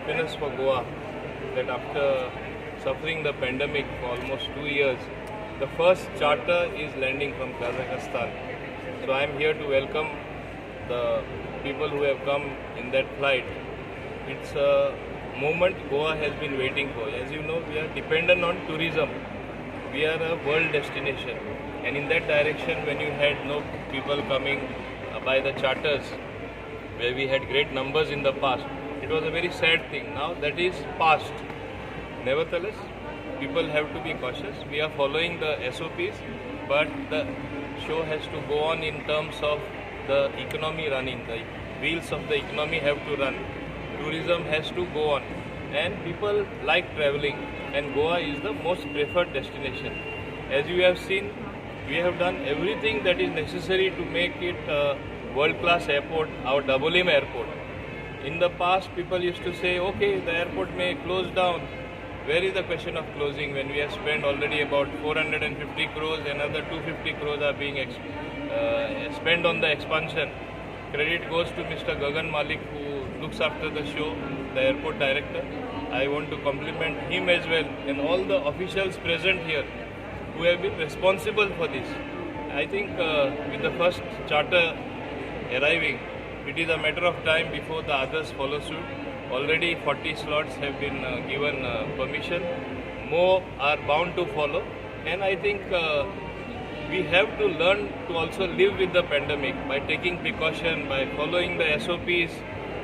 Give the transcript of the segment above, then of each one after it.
happiness for Goa that after suffering the pandemic for almost 2 years, the first charter is landing from Kazakhstan. So I am here to welcome the people who have come in that flight. It's a moment Goa has been waiting for. As you know, we are dependent on tourism. We are a world destination, and in that direction, when you had no people coming by the charters, where we had great numbers in the past, it was a very sad thing. Now that is past. Nevertheless, people have to be cautious. We are following the SOPs, but the show has to go on in terms of the economy running. The wheels of the economy have to run. Tourism has to go on, and people like traveling, and Goa is the most preferred destination. As you have seen, we have done everything that is necessary to make it a world-class airport, our Double M airport. In the past, people used to say, okay, the airport may close down. Where is the question of closing when we have spent already about 450 crores, another 250 crores are being spent on the expansion. Credit goes to Mr. Gagan Malik, who looks after the show, the airport director. I want to compliment him as well and all the officials present here who have been responsible for this. I think with the first charter arriving, it is a matter of time before the others follow suit. Already 40 slots have been given permission. More are bound to follow, and I think we have to learn to also live with the pandemic by taking precaution, by following the SOPs,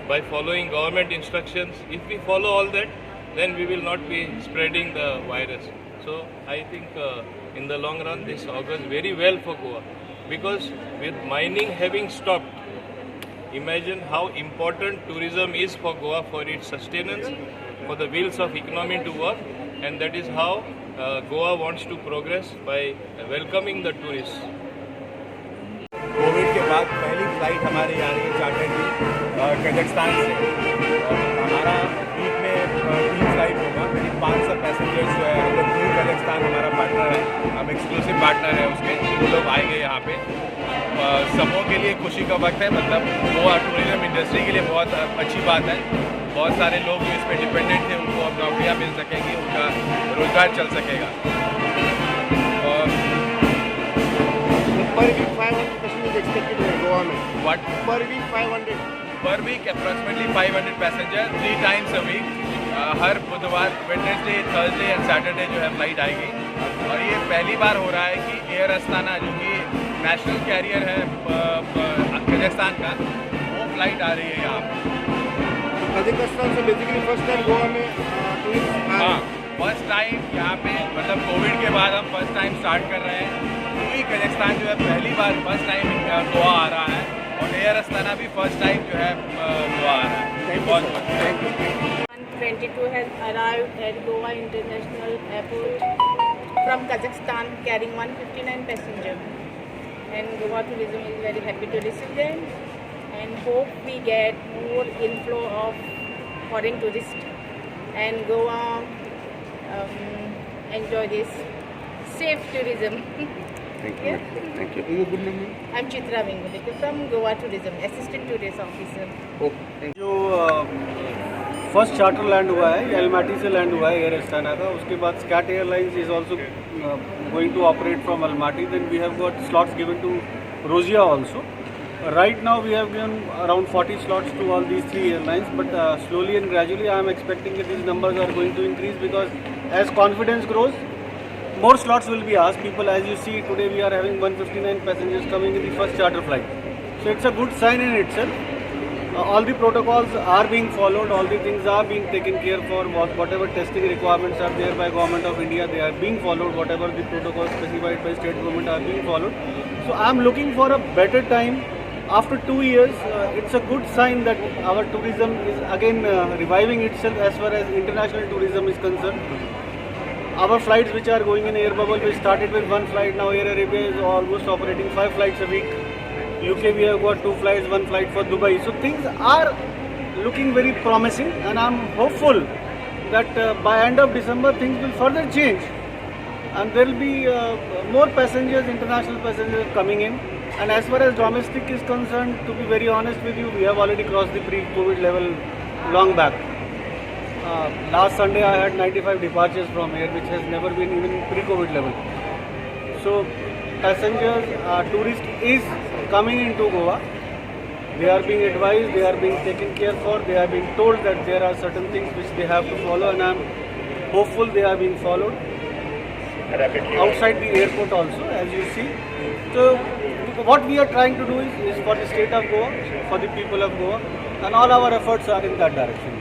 by following government instructions. If we follow all that, then we will not be spreading the virus. So I think in the long run this augurs very well for Goa, because with mining having stopped, imagine how important tourism is for Goa, for its sustenance, for the wheels of economy to work, and that is how Goa wants to progress by welcoming the tourists. Covid के बाद पहली flight हमारे यहाँ की charter की Kazakhstan से, और हमारा वीक में 3 फ्लाइट होगा। करीब 500 पैसेंजर्स जो है, हम लोग न्यू कजाकिस्तान हमारा पार्टनर है, हम एक्सक्लूसिव पार्टनर है उसके, वो लोग आएंगे यहाँ पे। सबों के लिए खुशी का वक्त है, मतलब गोवा टूरिज्म इंडस्ट्री के लिए बहुत अच्छी बात है। बहुत सारे लोग जो इस पर डिपेंडेंट थे उनको अब नौकरियाँ मिल सकेंगी, उनका रोजगार चल सकेगा। Per week 500 passengers expected in Goa में. What? Per week 500. Per week approximately 500 passenger 3 times a week. हर बुधवार, वेडनेसडे, थर्सडे एंड सैटरडे जो है फ्लाइट आएगी, और ये पहली बार हो रहा है कि एयर अस्ताना जो कि नेशनल कैरियर है कजाकिस्तान का, वो फ्लाइट आ रही है यहाँ पर। कजाकिस्तान से बेसिकली फर्स्ट टाइम गोवा में टूरिस्ट। हाँ, फर्स्ट टाइम यहाँ पे, मतलब कोविड के बाद हम फर्स्ट टाइम स्टार्ट कर रहे हैं। पूरी कजाकिस्तान जो है पहली बार फर्स्ट टाइम गोवा आ रहा है, और एयर अस्ताना भी फर्स्ट टाइम जो है गोवा आ रहा है। बहुत 122 has arrived at Goa International Airport from Kazakhstan carrying 159 passengers, and Goa Tourism is very happy to receive them and hope we get more inflow of foreign tourists and Goa enjoy this safe tourism. Thank you. Thank you. Your good name? I'm Chitra Vengadekar from Goa Tourism, Assistant Tourist Officer. Okay. Thank you. जो first charter land हुआ है, एलमाटी से land हुआ है air Astana का। उसके बाद SCAT airlines is also going to operate from Almaty. Then we have got slots given to Rossiya also. Right now we have given around 40 slots to all these 3 airlines, but slowly and gradually I am expecting that these numbers are going to increase, because as confidence grows, more slots will be asked. People, as you see today, we are having 159 passengers coming in the first charter flight. So it's a good sign in itself. All the protocols are being followed, all the things are being taken care for. Whatever testing requirements are there by Government of India, they are being followed. Whatever the protocols specified by state government are being followed. So I am looking for a better time. After 2 years, it's a good sign that our tourism is again reviving itself as far as international tourism is concerned. Our flights which are going in Air Bubble, we started with 1 flight, now Air Arabia is almost operating 5 flights a week. UK we have got 2 flights, 1 flight for Dubai. So things are looking very promising, and I'm hopeful that by end of December things will further change. And there will be more passengers, international passengers coming in. And as far as domestic is concerned, to be very honest with you, we have already crossed the pre-COVID level long back. last Sunday I had 95 departures from here, which has never been even pre-COVID level. So passengers, tourists is coming into Goa. They are being advised, they are being taken care for, they are being told that there are certain things which they have to follow, and I am hopeful they are being followed. Outside the airport also, as you see. So what we are trying to do is for the state of Goa, for the people of Goa, and all our efforts are in that direction.